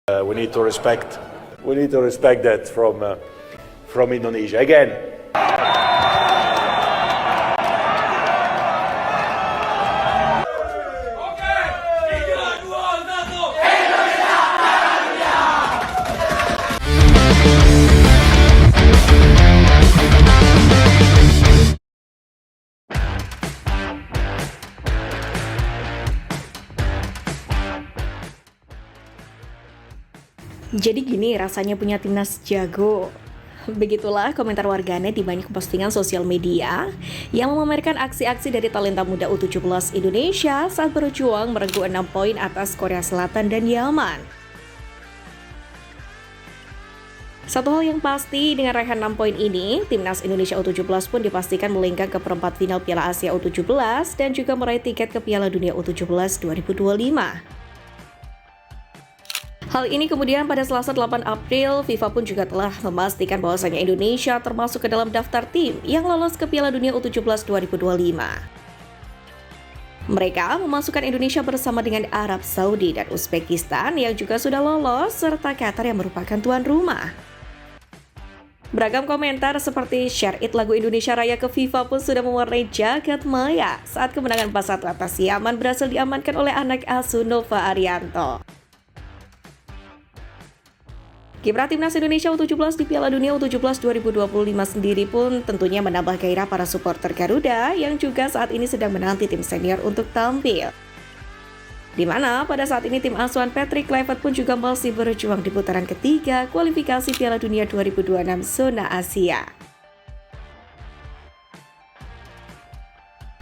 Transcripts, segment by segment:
We need to respect that from Indonesia again. Jadi gini rasanya punya timnas jago. Begitulah komentar warganet di banyak postingan sosial media yang memamerkan aksi-aksi dari talenta muda U17 Indonesia saat berjuang merengkuh 6 poin atas Korea Selatan dan Yaman. Satu hal yang pasti, dengan raihan 6 poin ini, timnas Indonesia U17 pun dipastikan melenggang ke perempat final Piala Asia U17 dan juga meraih tiket ke Piala Dunia U17 2025. Hal ini kemudian pada Selasa 8 April, FIFA pun juga telah memastikan bahwasanya Indonesia termasuk ke dalam daftar tim yang lolos ke Piala Dunia U17 2025. Mereka memasukkan Indonesia bersama dengan Arab Saudi dan Uzbekistan yang juga sudah lolos, serta Qatar yang merupakan tuan rumah. Beragam komentar seperti share it lagu Indonesia Raya ke FIFA pun sudah mewarnai jagat maya saat kemenangan 4-1 atas Yaman berhasil diamankan oleh anak asuh Nova Arianto. Kiprah timnas Indonesia U17 di Piala Dunia U17 2025 sendiri pun tentunya menambah gairah para supporter Garuda yang juga saat ini sedang menanti tim senior untuk tampil. Di mana pada saat ini tim asuhan Patrick Kluivert pun juga masih berjuang di putaran ketiga kualifikasi Piala Dunia 2026 zona Asia.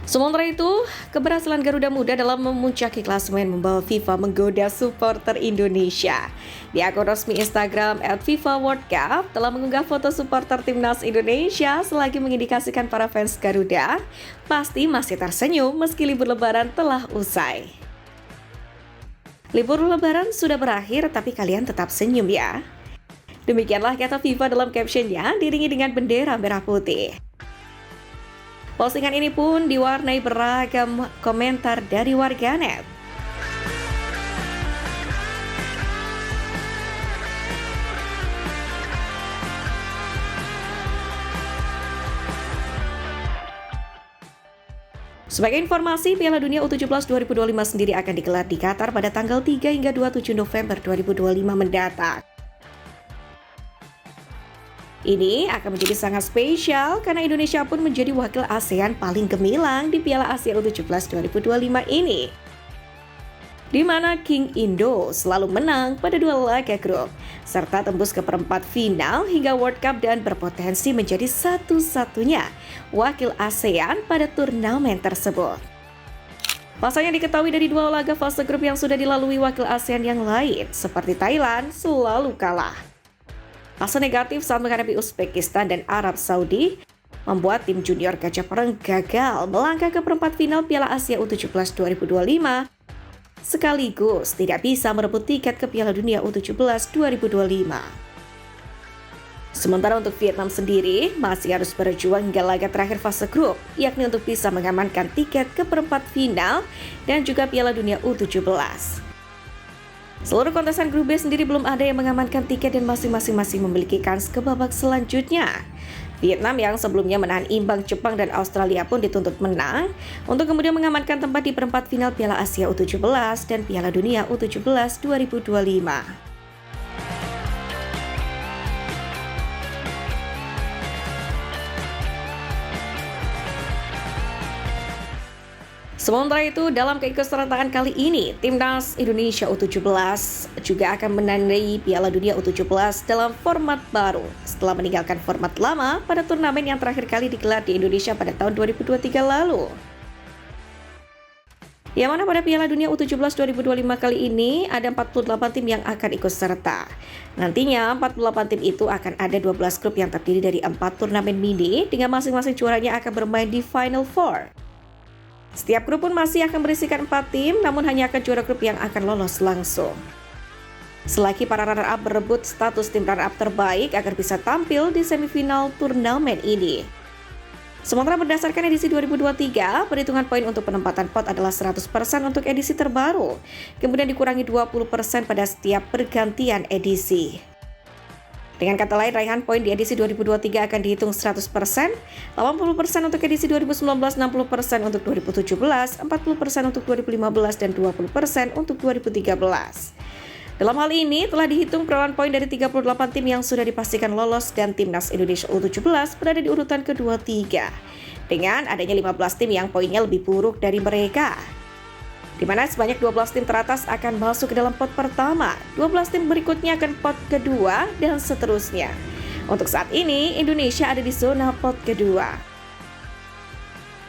Sementara itu, keberhasilan Garuda Muda dalam memuncaki klasemen membawa FIFA menggoda supporter Indonesia. Di akun resmi Instagram @FIFA_World_Cup telah mengunggah foto supporter timnas Indonesia selagi mengindikasikan para fans Garuda pasti masih tersenyum meski libur lebaran telah usai. Libur lebaran sudah berakhir tapi kalian tetap senyum ya. Demikianlah kata FIFA dalam captionnya diiringi dengan bendera merah putih. Postingan ini pun diwarnai beragam komentar dari warganet. Sebagai informasi, Piala Dunia U17 2025 sendiri akan digelar di Qatar pada tanggal 3 hingga 27 November 2025 mendatang. Ini akan menjadi sangat spesial karena Indonesia pun menjadi wakil ASEAN paling gemilang di Piala Asia U17 2025 ini. Di mana King Indo selalu menang pada 2 laga grup, serta tembus ke perempat final hingga World Cup dan berpotensi menjadi satu-satunya wakil ASEAN pada turnamen tersebut. Pasalnya diketahui dari 2 laga fase grup yang sudah dilalui wakil ASEAN yang lain, seperti Thailand, selalu kalah. Fase negatif saat menghadapi Uzbekistan dan Arab Saudi membuat tim junior Gajah Perang gagal melangkah ke perempat final Piala Asia U17 2025 sekaligus tidak bisa merebut tiket ke Piala Dunia U17 2025. Sementara untuk Vietnam sendiri masih harus berjuang hingga laga terakhir fase grup, yakni untuk bisa mengamankan tiket ke perempat final dan juga Piala Dunia U17. Seluruh kontesan grup B sendiri belum ada yang mengamankan tiket dan masing-masing masih memiliki kans ke babak selanjutnya. Vietnam yang sebelumnya menahan imbang Jepang dan Australia pun dituntut menang untuk kemudian mengamankan tempat di perempat final Piala Asia U17 dan Piala Dunia U17 2025. Sementara itu, dalam keikutsertaan kali ini, timnas Indonesia U17 juga akan menandai Piala Dunia U17 dalam format baru setelah meninggalkan format lama pada turnamen yang terakhir kali digelar di Indonesia pada tahun 2023 lalu. Yang mana pada Piala Dunia U17 2025 kali ini ada 48 tim yang akan ikut serta. Nantinya 48 tim itu akan ada 12 grup yang terdiri dari 4 turnamen mini dengan masing-masing juaranya akan bermain di Final Four. Setiap grup pun masih akan berisikan 4 tim, namun hanya akan juara grup yang akan lolos langsung. Selagi para runner-up berebut status tim runner-up terbaik agar bisa tampil di semifinal turnamen ini. Sementara berdasarkan edisi 2023, perhitungan poin untuk penempatan pot adalah 100% untuk edisi terbaru, kemudian dikurangi 20% pada setiap pergantian edisi. Dengan kata lain, raihan poin di edisi 2023 akan dihitung 100%, 80% untuk edisi 2019, 60% untuk 2017, 40% untuk 2015, dan 20% untuk 2013. Dalam hal ini, telah dihitung perolehan poin dari 38 tim yang sudah dipastikan lolos dan Timnas Indonesia U17 berada di urutan kedua-tiga, dengan adanya 15 tim yang poinnya lebih buruk dari mereka, di mana sebanyak 12 tim teratas akan masuk ke dalam pot pertama, 12 tim berikutnya akan pot kedua, dan seterusnya. Untuk saat ini, Indonesia ada di zona pot kedua.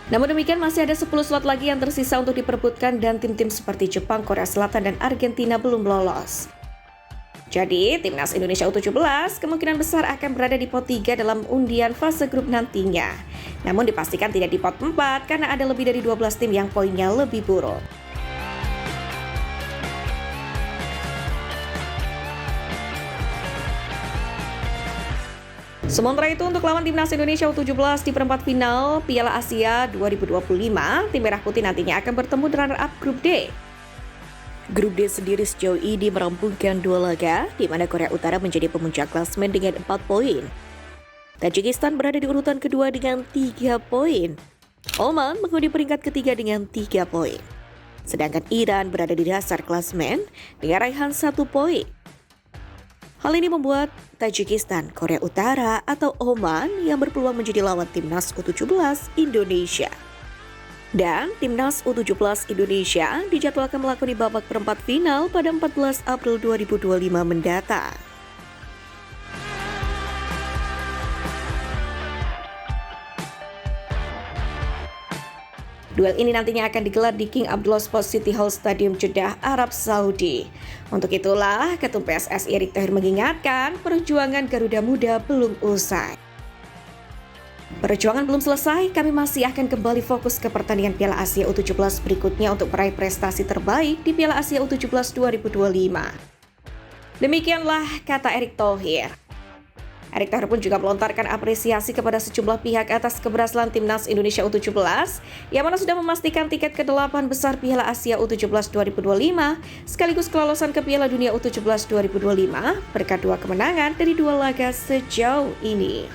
Namun demikian, masih ada 10 slot lagi yang tersisa untuk diperebutkan dan tim-tim seperti Jepang, Korea Selatan, dan Argentina belum lolos. Jadi, Timnas Indonesia U17 kemungkinan besar akan berada di pot 3 dalam undian fase grup nantinya. Namun dipastikan tidak di pot 4 karena ada lebih dari 12 tim yang poinnya lebih buruk. Sementara itu, untuk lawan Timnas Indonesia U17 di perempat final Piala Asia 2025, tim Merah Putih nantinya akan bertemu di runner-up Grup D. Grup D sendiri sejauh ini merampungkan 2 laga, di mana Korea Utara menjadi pemuncak klasemen dengan 4 poin. Tajikistan berada di urutan kedua dengan 3 poin. Oman menghuni peringkat ketiga dengan 3 poin. Sedangkan Iran berada di dasar klasemen dengan raihan 1 poin. Hal ini membuat Tajikistan, Korea Utara, atau Oman yang berpeluang menjadi lawan Timnas U17 Indonesia. Dan Timnas U17 Indonesia dijadwalkan melakoni babak perempat final pada 14 April 2025 mendatang. Duel ini nantinya akan digelar di King Abdullah Sports City Hall Stadium Jeddah, Arab Saudi. Untuk itulah, Ketum PSSI Erick Thohir mengingatkan perjuangan Garuda Muda belum usai. Perjuangan belum selesai, kami masih akan kembali fokus ke pertandingan Piala Asia U17 berikutnya untuk meraih prestasi terbaik di Piala Asia U17 2025. Demikianlah kata Erick Thohir. Erick Thohir pun juga melontarkan apresiasi kepada sejumlah pihak atas keberhasilan Timnas Indonesia U17 yang mana sudah memastikan tiket ke-8 besar Piala Asia U17 2025 sekaligus kelolosan ke Piala Dunia U17 2025 berkat 2 kemenangan dari 2 laga sejauh ini.